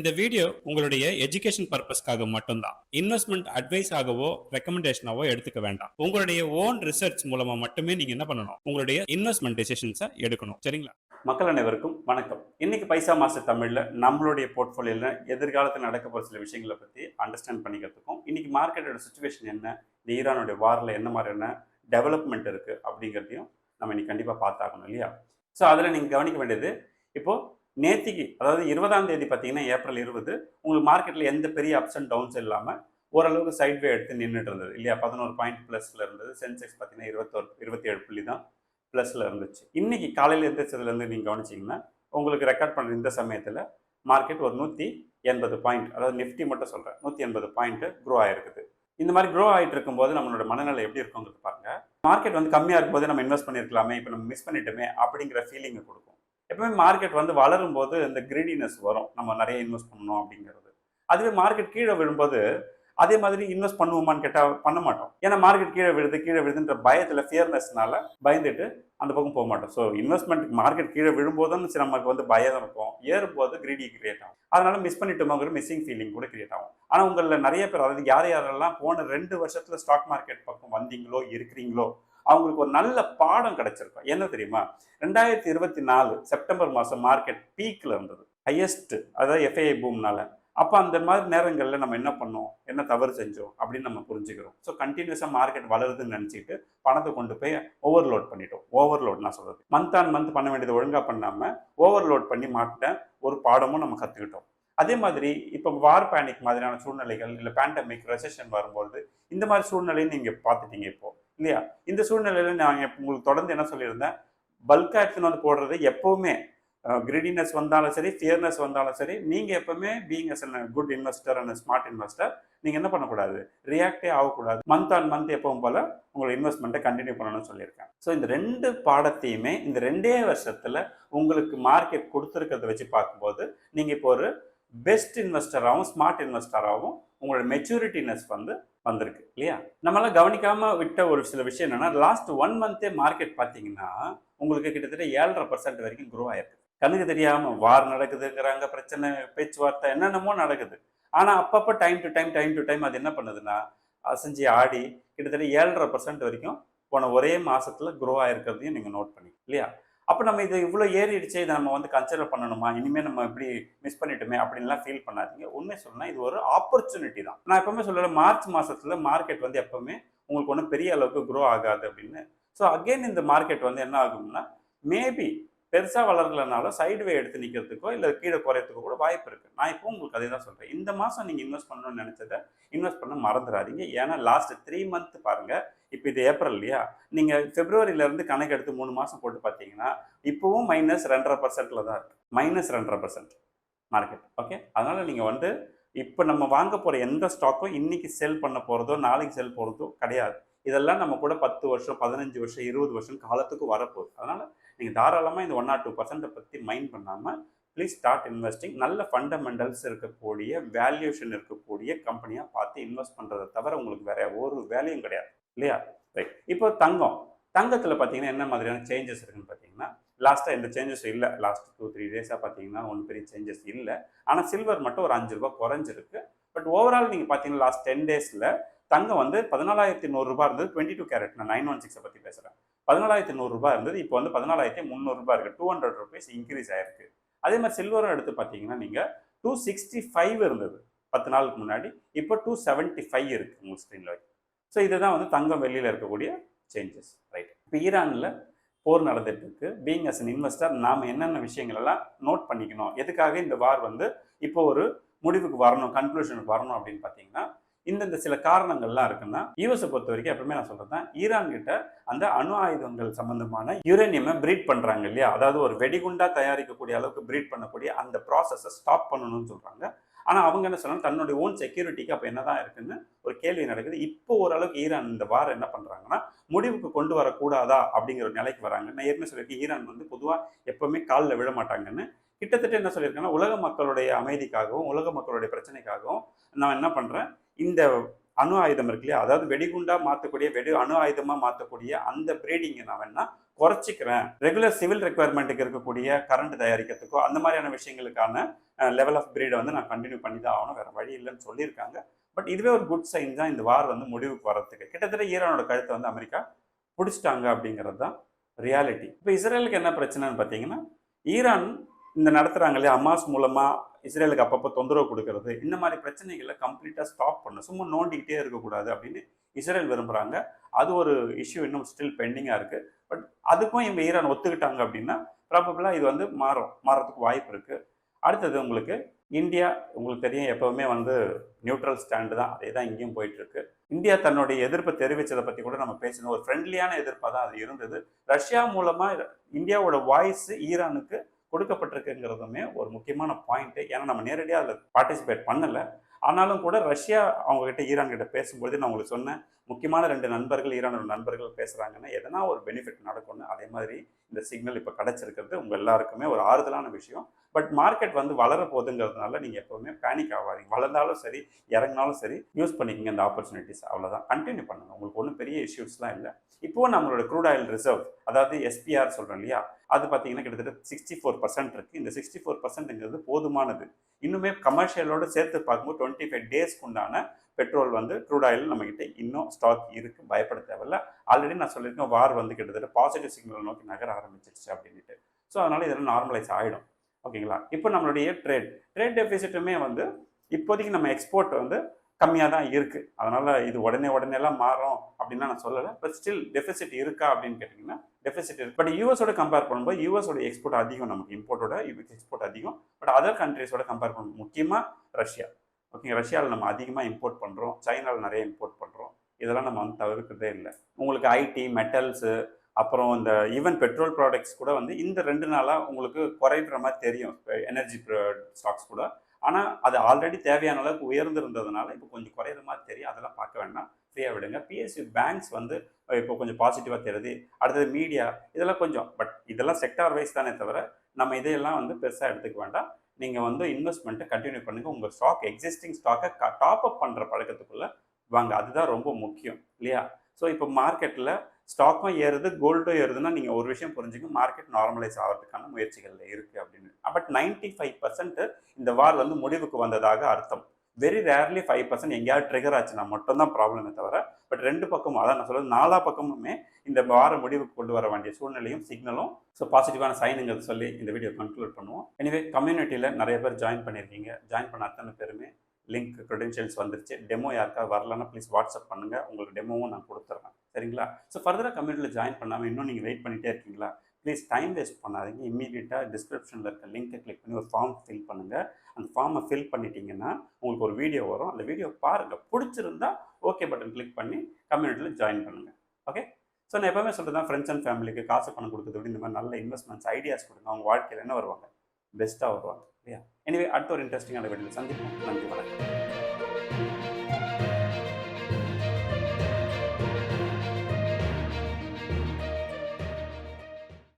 இந்த வீடியோ உங்களுடைய எஜுகேஷன் பர்பஸ்க்காக மட்டும்தான். இன்வெஸ்ட்மெண்ட் அட்வைஸ் ஆகவோ ரெக்கமெண்டேஷனாவோ எடுத்துக்க வேண்டாம். உங்களுடைய ஓன் ரிசர்ச் மூலமா மட்டுமே நீங்க என்ன பண்ணணும், உங்களுடைய இன்வெஸ்ட்மெண்ட் டெசிஷன்ஸை எடுக்கணும். சரிங்களா? மக்கள் அனைவருக்கும் வணக்கம். இன்னைக்கு பைசா மாஸ்டர் தமிழ்ல நம்மளுடைய போர்ட்ஃபோலியோல எதிர்காலத்தில் நடக்க போகிற சில விஷயங்களை பற்றி அண்டர்ஸ்டாண்ட் பண்ணிக்கிறதுக்கும், இன்னைக்கு மார்க்கெட்டோட சுச்சுவேஷன் என்ன, இந்த ஈரானுடைய வாரில் என்ன மாதிரியான டெவலப்மெண்ட் இருக்குது அப்படிங்கிறதையும் நம்ம இன்னைக்கு கண்டிப்பாக பார்த்தாகணும் இல்லையா? ஸோ அதில் நீங்கள் கவனிக்க வேண்டியது, இப்போது நேத்திக்கு அதாவது 20ஆம் தேதி பார்த்தீங்கன்னா ஏப்ரல் 20 உங்களுக்கு மார்க்கெட்டில் எந்த பெரிய அப்ஸ் அண்ட் டவுன்ஸ் இல்லாமல் ஓரளவுக்கு சைட்வே எடுத்து நின்றுட்டு இருந்தது இல்லையா? 11 பாயிண்ட் ப்ளஸில் இருந்தது. சென்செக்ஸ் பார்த்தீங்கன்னா 27 புள்ளி தான் ப்ளஸில் இருந்துச்சு. இன்னைக்கு காலையில் எந்திரிச்சதுலேருந்து நீங்கள் கவனிச்சிங்கன்னா உங்களுக்கு ரெக்கார்ட் பண்ணுற இந்த சமயத்தில் மார்க்கெட் ஒரு 180 பாயிண்ட், அதாவது நிஃப்டி மட்டும் சொல்கிறேன், 180 பாயிண்ட் க்ரோ ஆகிருக்குது. இந்த மாதிரி க்ரோ ஆகிட்டு இருக்கும்போது நம்மளோட மனநிலை எப்படி இருக்குங்கிறது பாருங்க. மார்க்கெட் வந்து கம்மியாக இருக்கும்போது நம்ம இன்வெஸ்ட் பண்ணியிருக்கலாமே, இப்போ நம்ம மிஸ் பண்ணிட்டோமே அப்படிங்கிற ஃபீலிங்கை கொடுக்கும். எப்பவுமே மார்க்கெட் வந்து வளரும் போது இந்த கிரீடினஸ் வரும், நம்ம நிறைய இன்வெஸ்ட் பண்ணணும் அப்படிங்கிறது. அதுவே மார்க்கெட் கீழே விழும்போது அதே மாதிரி இன்வெஸ்ட் பண்ணுவோமான்னு கேட்டால் பண்ண மாட்டோம். ஏன்னா மார்க்கெட் கீழே விழுதுன்ற பயத்தில், ஃபியர்னஸ்னால பயந்துட்டு அந்த பக்கம் போக மாட்டோம். ஸோ இன்வெஸ்ட்மெண்ட் மார்க்கெட் கீழே விழும்போதும் நமக்கு வந்து பயம் இருக்கும், ஏறும்போது கிரீடி கிரியேட் ஆகும். அதனால மிஸ் பண்ணிட்டோமோங்கிற மிஸ்ஸிங் ஃபீலிங் கூட கிரியேட் ஆகும். ஆனால் உங்களில் நிறைய பேர், அதாவது யாரெல்லாம் போன 2 வருஷத்துல ஸ்டாக் மார்க்கெட் பக்கம் வந்தீங்களோ இருக்கிறீங்களோ அவங்களுக்கு ஒரு நல்ல பாடம் கிடைச்சிருக்கும். என்ன தெரியுமா? 2024 செப்டம்பர் மாதம் மார்க்கெட் பீக்கில் இருந்தது, ஹையஸ்ட், அதாவது எஃப்ஐஐ பூம்னால. அப்போ அந்த மாதிரி நேரங்களில் நம்ம என்ன பண்ணோம், என்ன தவறு செஞ்சோம் அப்படின்னு நம்ம புரிஞ்சுக்கிறோம். ஸோ கண்டினியூஸாக மார்க்கெட் வளருதுன்னு நினச்சிட்டு பணத்தை கொண்டு போய் ஓவர்லோட் பண்ணிட்டோம். ஓவர்லோட் நான் சொல்கிறது, மந்த் ஆன் மந்த் பண்ண வேண்டியது ஒழுங்காக பண்ணாமல் ஓவர்லோட் பண்ணி மாட்ட ஒரு பாடமும் நம்ம கற்றுக்கிட்டோம். அதே மாதிரி இப்போ வார் பேனிக் மாதிரியான சூழ்நிலைகள், இல்லை பேண்டமிக் ரெசெஷன் வரும்போது இந்த மாதிரி சூழ்நிலையும் நீங்கள் பார்த்துட்டீங்க இப்போ இல்லையா? இந்த சூழ்நிலையில் நான் உங்களுக்கு தொடர்ந்து என்ன சொல்லியிருந்தேன், பல்க் ஆக்ஷன் வந்து போடுறது எப்போவுமே கிரிடினஸ் வந்தாலும் சரி, ஃபியர்னஸ் வந்தாலும் சரி, நீங்கள் எப்பவுமே being as a good investor and smart investor நீங்கள் என்ன பண்ணக்கூடாது, ரியாக்டே ஆகக்கூடாது. மந்த் ஆன் மந்த் எப்பவும் போல் உங்களோட இன்வெஸ்ட்மெண்ட்டை கண்டினியூ பண்ணணும்னு சொல்லியிருக்கேன். ஸோ இந்த 2 பாடத்தையுமே இந்த 2 வருஷத்தில் உங்களுக்கு மார்க்கெட் கொடுத்துருக்கிறத வச்சு பார்க்கும்போது நீங்கள் இப்போ ஒரு பெஸ்ட் இன்வெஸ்டராகவும் ஸ்மார்ட் இன்வெஸ்டராகவும் உங்களோட மெச்சூரிட்டினஸ் வந்து வந்திருக்கு இல்லையா? நம்மளாம் கவனிக்காமல் விட்ட ஒரு சில விஷயம் என்னென்னா, லாஸ்ட் 1 மந்த்தே மார்க்கெட் பார்த்தீங்கன்னா உங்களுக்கு கிட்டத்தட்ட 7.5% வரைக்கும் க்ரோ ஆயிருக்கு. கண்ணுக்கு தெரியாமல் வார் நடக்குதுங்கிறாங்க, பிரச்சனை, பேச்சுவார்த்தை, என்னென்னமோ நடக்குது. ஆனால் அப்பப்போ டைம் டு டைம் அது என்ன பண்ணுதுன்னா அசைஞ்சு ஆடி கிட்டத்தட்ட 7.5% வரைக்கும் போன ஒரே மாதத்தில் க்ரோ ஆகிருக்கிறதையும் நீங்கள் நோட் பண்ணி இல்லையா? அப்போ நம்ம இது இவ்வளோ ஏறிடுச்சு, இதை நம்ம வந்து கன்சிடர் பண்ணணுமா, இனிமேல் நம்ம இப்படி மிஸ் பண்ணிட்டோமே அப்படின்லாம் ஃபீல் பண்ணாதீங்க. உண்மை சொல்லணும்னா இது ஒரு ஆப்பர்ச்சுனிட்டி தான். நான் எப்பவுமே சொல்கிறேன், மார்ச் மாதத்தில் மார்க்கெட் வந்து எப்பவுமே உங்களுக்கு ஒன்றும் பெரிய அளவுக்கு க்ரோ ஆகாது அப்படின்னு. ஸோ அகெயின் இந்த மார்க்கெட் வந்து என்ன ஆகும்னா, மேபி பெருசாக வளரலனாலும் சைடுவே எடுத்து நிற்கிறதுக்கோ இல்லை கீழே குறையத்துக்கோ கூட வாய்ப்பு இருக்குது. நான் இப்போ உங்களுக்கு அதே தான் சொல்கிறேன். இந்த மாதம் நீங்கள் இன்வெஸ்ட் பண்ணணும்னு நினச்சதை இன்வெஸ்ட் பண்ண மறந்துடாதீங்க. ஏன்னா லாஸ்ட் 3 மந்த் பாருங்கள், இப்போ இது ஏப்ரல் இல்லையா, நீங்கள் பிப்ரவரியிலேருந்து கணக்கு எடுத்து 3 மாதம் போட்டு பார்த்தீங்கன்னா இப்போவும் -2.5%ல் தான் இருக்குது. -2.5% மார்க்கெட். ஓகே, அதனால் நீங்கள் வந்து இப்போ நம்ம வாங்க போகிற எந்த ஸ்டாக்கும் இன்றைக்கி செல் பண்ண போகிறதோ நாளைக்கு செல் போகிறதோ கிடையாது. இதெல்லாம் நம்ம கூட 10 வருஷம் 15 வருஷம் 20 வருஷம் காலத்துக்கு வரப்போகுது. அதனால் நீங்கள் தாராளமாக இந்த 1 or 2% பற்றி மைண்ட் பண்ணாமல் ப்ளீஸ் ஸ்டார்ட் இன்வெஸ்டிங். நல்ல ஃபண்டமெண்டல்ஸ் இருக்கக்கூடிய, வேல்யூஷன் இருக்கக்கூடிய கம்பெனியாக பார்த்து இன்வெஸ்ட் பண்ணுறதை தவிர உங்களுக்கு வேற ஒரு வேலையும் கிடையாது இல்லையா? ரைட். இப்போ தங்கத்தில் பார்த்தீங்கன்னா என்ன மாதிரியான சேஞ்சஸ் இருக்குன்னு பார்த்தீங்கன்னா, லாஸ்ட்டாக எந்த சேஞ்சஸும் இல்லை. லாஸ்ட் 2-3 டேஸாக பார்த்தீங்கன்னா ஒன்றும் பெரிய சேஞ்சஸ் இல்லை. ஆனால் சில்வர் மட்டும் ஒரு ₹5 குறைஞ்சிருக்கு. பட் ஓவரால் நீங்கள் பார்த்தீங்கன்னா லாஸ்ட் 10 டேஸில் தங்கம் வந்து 14,100 இருந்தது. 22 கேரட், நான் 916 பற்றி பேசுகிறேன். 14,100 இருந்தது, இப்போ வந்து 14,300 இருக்குது. ₹200 இன்க்ரீஸ் ஆயிருக்கு. அதே மாதிரி சில்வரும் எடுத்து பார்த்தீங்கன்னா நீங்கள் 265 இருந்தது 10 நாளுக்கு முன்னாடி, இப்போ 275 இருக்குது உங்கள் ஸ்க்ரீனில். ஸோ இதுதான் வந்து தங்கம் வெளியில் இருக்கக்கூடிய சேஞ்சஸ். ரைட். இப்போ ஈரானில் போர் நடந்துட்டு இருக்கு. பீயிங் அஸ் அன் இன்வெஸ்டர் நாம் என்னென்ன விஷயங்கள் எல்லாம் நோட் பண்ணிக்கணும், எதுக்காக இந்த வார் வந்து இப்போ ஒரு முடிவுக்கு வரணும், கன்க்ளூஷனுக்கு வரணும் அப்படின்னு பார்த்தீங்கன்னா, இந்த சில காரணங்கள்லாம் இருக்குன்னா, யூஎஸை பொறுத்த வரைக்கும் எப்பவுமே நான் சொல்றது தான், ஈரான் கிட்ட அந்த அணு ஆயுதங்கள் சம்பந்தமான யுரேனியமை பிரீட் பண்றாங்க இல்லையா, அதாவது ஒரு வெடிகுண்டா தயாரிக்கக்கூடிய அளவுக்கு பிரீட் பண்ணக்கூடிய அந்த ப்ராசஸை ஸ்டாப் பண்ணணும்னு சொல்றாங்க. ஆனால் அவங்க என்ன சொன்னாங்க, தன்னுடைய ஓன் செக்யூரிட்டிக்கு அப்போ என்னதான் இருக்குன்னு ஒரு கேள்வி நடக்குது. இப்போ ஓரளவுக்கு ஈரான் இந்த வாரம் என்ன பண்றாங்கன்னா, முடிவுக்கு கொண்டு வரக்கூடாதா அப்படிங்கிற ஒரு நிலைக்கு வராங்க. நான் ஏற்கனவே சொல்லியிருக்கேன், ஈரான் வந்து பொதுவாக எப்பவுமே காலில் விழ மாட்டாங்கன்னு. கிட்டத்தட்ட என்ன சொல்லியிருக்காங்கன்னா, உலக மக்களுடைய அமைதிக்காகவும் உலக மக்களுடைய பிரச்சனைக்காகவும் நான் என்ன பண்றேன், இந்த அணு ஆயுதம் இருக்கு இல்லையா, அதாவது வெடிகுண்டா மாற்றக்கூடிய அணு ஆயுதமாக மாற்றக்கூடிய அந்த பிரீடிங்கை நான் வேணா குறைச்சிக்கிறேன், ரெகுலர் சிவில் ரெக்குயர்மெண்ட்டுக்கு இருக்கக்கூடிய கரண்ட் தயாரிக்கிறதுக்கோ அந்த மாதிரியான விஷயங்களுக்கான லெவல் ஆஃப் பிரீடை வந்து நான் கண்டினியூ பண்ணி தான் ஆகணும், வேற வழி இல்லைன்னு சொல்லியிருக்காங்க. பட் இதுவே ஒரு குட் சைன் தான் இந்த வார் வந்து முடிவுக்கு வரதுக்கு. கிட்டத்தட்ட ஈரானோட கழுத்தை வந்து அமெரிக்கா பிடிச்சிட்டாங்க அப்படிங்கிறது தான் ரியாலிட்டி. இப்போ இஸ்ரேலுக்கு என்ன பிரச்சனைன்னு பார்த்தீங்கன்னா, ஈரான் இந்த நடத்துகிறாங்க இல்லையா, ஹமாஸ் மூலமாக இஸ்ரேலுக்கு அப்பப்போ தொந்தரவு கொடுக்கறது, இந்த மாதிரி பிரச்சனைகளை கம்ப்ளீட்டாக ஸ்டாப் பண்ணணும், சும்மா நோண்டிக்கிட்டே இருக்கக்கூடாது அப்படின்னு இஸ்ரேல் விரும்புகிறாங்க. அது ஒரு இஷ்யூ இன்னும் ஸ்டில் பெண்டிங்காக இருக்குது. பட் அதுக்கும் இவங்க ஈரான் ஒத்துக்கிட்டாங்க அப்படின்னா ப்ராபபிளாக இது வந்து மாறத்துக்கு வாய்ப்பு இருக்குது. அடுத்தது உங்களுக்கு இந்தியா, உங்களுக்கு தெரியும் எப்போவுமே வந்து நியூட்ரல் ஸ்டாண்டு தான், அதே தான் இங்கேயும் போயிட்டுருக்கு. இந்தியா தன்னுடைய எதிர்ப்பை தெரிவித்ததை பற்றி கூட நம்ம பேசணும். ஒரு ஃப்ரெண்ட்லியான எதிர்ப்பாக தான் அது இருந்தது. ரஷ்யா மூலமாக இந்தியாவோட வாய்ஸ் ஈரானுக்கு கொடுக்கப்பட்டிருக்குங்கிறதுமே ஒரு முக்கியமான பாயிண்ட்டு. ஏன்னா நம்ம நேரடியாக அதில் பார்ட்டிசிபேட் பண்ணலை. ஆனாலும் கூட ரஷ்யா அவங்ககிட்ட ஈரான் கிட்ட பேசும்போது நான் உங்களுக்கு சொன்னேன், முக்கியமான 2 நண்பர்கள் ஈரானோட நண்பர்கள் பேசுகிறாங்கன்னா எதனா ஒரு பெனிஃபிட் நடக்கும்னு. அதே மாதிரி இந்த சிக்னல் இப்போ கிடச்சிருக்கிறது உங்கள் எல்லாருக்குமே ஒரு ஆறுதலான விஷயம். பட் மார்க்கெட் வந்து வளர போகுதுங்கிறதுனால நீங்கள் எப்போவுமே பேனிக் ஆகாதீங்க. வளர்ந்தாலும் சரி இறங்கினாலும் சரி யூஸ் பண்ணிக்கோங்க இந்த ஆப்பர்ச்சுனிட்டிஸ், அவ்வளோதான். கண்டினியூ பண்ணுங்கள், உங்களுக்கு ஒன்றும் பெரிய இஷ்யூஸ்லாம் இல்லை. இப்போது நம்மளோட க்ரூட் ஆயில் ரிசர்வ், அதாவது எஸ்பிஆர் சொல்கிறோம் இல்லையா, அது பார்த்தீங்கன்னா கிட்டத்தட்ட 64% இருக்குது. இந்த 64%ங்கிறது போதுமானது. இன்னுமே கமர்ஷியலோடு சேர்த்து பார்க்கும்போது 25 டேஸ்க்கு உண்டான பெட்ரோல் வந்து க்ரூட் ஆயில் நம்மகிட்ட இன்னும் ஸ்டாக் இருக்குது, பயப்பட தேவையில்ல. ஆல்ரெடி நான் சொல்லியிருக்கேன், வார் வந்து கிட்டத்தட்ட பாசிட்டிவ் சிக்னல் நோக்கி நகர ஆரம்பிச்சிருச்சு அப்படின்ட்டு. ஸோ அதனால் இதெல்லாம் நார்மலைஸ் ஆகிடும். ஓகேங்களா? இப்போ நம்மளுடைய ட்ரேட் டெபிசிட்டுமே வந்து இப்போதைக்கு நம்ம எக்ஸ்போர்ட் வந்து கம்மியாக தான் இருக்குது. அதனால் இது உடனேலாம் மாறும் அப்படின்னா நான் சொல்லலை. பட் ஸ்டில் டெபிசிட் இருக்கா அப்படின்னு கேட்டிங்கன்னா டெபிசிட் இருக்குது. பட் யூஎஸோட கம்பேர் பண்ணும்போது யூஎஸோட எக்ஸ்போர்ட் அதிகம், நமக்கு இம்போர்ட்டோட எக்ஸ்போர்ட் அதிகம். பட் அதர் கண்ட்ரிஸோட கம்பேர் பண்ணும்போது முக்கியமாக ரஷ்யா, ஓகே, ரஷ்யாவில் நம்ம அதிகமாக இம்போர்ட் பண்ணுறோம், சைனாவில் நிறைய இம்போர்ட் பண்ணுறோம். இதெல்லாம் நம்ம வந்து தவிர்க்கிறதே இல்லை. உங்களுக்கு ஐடி, மெட்டல்ஸு, அப்புறம் இந்த ஈவன் பெட்ரோல் ப்ராடக்ட்ஸ் கூட வந்து இந்த 2 நாளாக உங்களுக்கு குறைகிற மாதிரி தெரியும், எனர்ஜி ஸ்டாக்ஸ் கூட. ஆனால் அது ஆல்ரெடி தேவையான அளவுக்கு உயர்ந்திருந்ததுனால இப்போ கொஞ்சம் குறையிற மாதிரி தெரியும். அதெல்லாம் பார்க்க வேண்டாம், ஃப்ரீயாக விடுங்க. பிஎஸ்யூ பேங்க்ஸ் வந்து இப்போ கொஞ்சம் பாசிட்டிவாக தெரியுது. அடுத்தது மீடியா, இதெல்லாம் கொஞ்சம், பட் இதெல்லாம் செக்டார் வைஸ் தானே தவிர நம்ம இதையெல்லாம் வந்து பெருசாக எடுத்துக்க வேண்டாம். நீங்கள் வந்து இன்வெஸ்ட்மெண்ட்டை கண்டினியூ பண்ணுங்கள். உங்கள் ஸ்டாக், எக்ஸிஸ்டிங் ஸ்டாக்கை டாப் அப் பண்ணுற பழக்கத்துக்குள்ளே வாங்க, அதுதான் ரொம்ப முக்கியம் இல்லையா? ஸோ இப்போ மார்க்கெட்டில் ஸ்டாக்கும் ஏறுது, கோல்டும் ஏறுதுன்னா நீங்கள் ஒரு விஷயம் புரிஞ்சுங்க, மார்க்கெட் நார்மலைஸ் ஆகிறதுக்கான முயற்சிகளில் இருக்குது அப்படின்னு. பட் 95% இந்த வார் வந்து முடிவுக்கு வந்ததாக அர்த்தம். வெரி ரேர்லி 5% எங்கேயாவது ட்ரிகர் ஆச்சுன்னா மட்டும்தான் ப்ராப்ளமே தவிர, பட் 2 பக்கமும், அதான் நான் சொல்கிறது, 4 பக்கமுமே இந்த வார முடிவுக்கு கொண்டு வர வேண்டிய சூழ்நிலையும் சிக்னலும் ஸோ பாசிட்டிவான சைனுங்கிறது சொல்லி இந்த வீடியோ கன்க்ளூட் பண்ணுவோம். எனிவே, கம்யூனிட்டியில் நிறைய பேர் ஜாயின் பண்ணியிருக்கீங்க. ஜாயின் பண்ண அத்தனை பேருமே லிங்க் க்ரெடென்ஷியல்ஸ் வந்துருச்சு. டெமோ யாருக்கா வரலன்னா ப்ளீஸ் வாட்ஸ்அப் பண்ணுங்கள், உங்களுக்கு டெமோவும் நான் கொடுத்துட்றேன், சரிங்களா? ஸோ ஃபர்தராக கம்யூனிட்டியில் ஜாயின் பண்ணாமல் இன்னும் நீங்கள் வெயிட் பண்ணிகிட்டே இருக்கீங்களா? ப்ளீஸ் டைம் வேஸ்ட் பண்ணாதீங்க. இம்மீடியட்டாக டிஸ்கிரிப்ஷனில் இருக்க லிங்க்கை கிளிக் பண்ணி ஒரு ஃபார்ம் ஃபில் பண்ணுங்கள். அந்த ஃபார்மை ஃபில் பண்ணிட்டீங்கன்னா உங்களுக்கு ஒரு வீடியோ வரும், அந்த வீடியோ பாருங்கள். பிடிச்சிருந்தா ஓகே பட்டன் கிளிக் பண்ணி கம்யூனிட்டியில் ஜாயின் பண்ணுங்கள். ஓகே? ஸோ நான் எப்போவுமே சொல்கிறது தான், ஃப்ரெண்ட்ஸ் அண்ட் ஃபேமிலிக்கு காசு பணம் கொடுக்குறது விட இந்த மாதிரி நல்ல இன்வெஸ்ட்மெண்ட்ஸ் ஐடியாஸ் கொடுங்க. அவங்க வாழ்க்கையில் என்ன வருவாங்க, பெஸ்ட்டாக வருவாங்க இல்லையா? எனிவே, அடுத்த ஒரு இன்ட்ரெஸ்டிங்கான வீடியோவில் சந்திப்போம். நன்றி, வணக்கம்.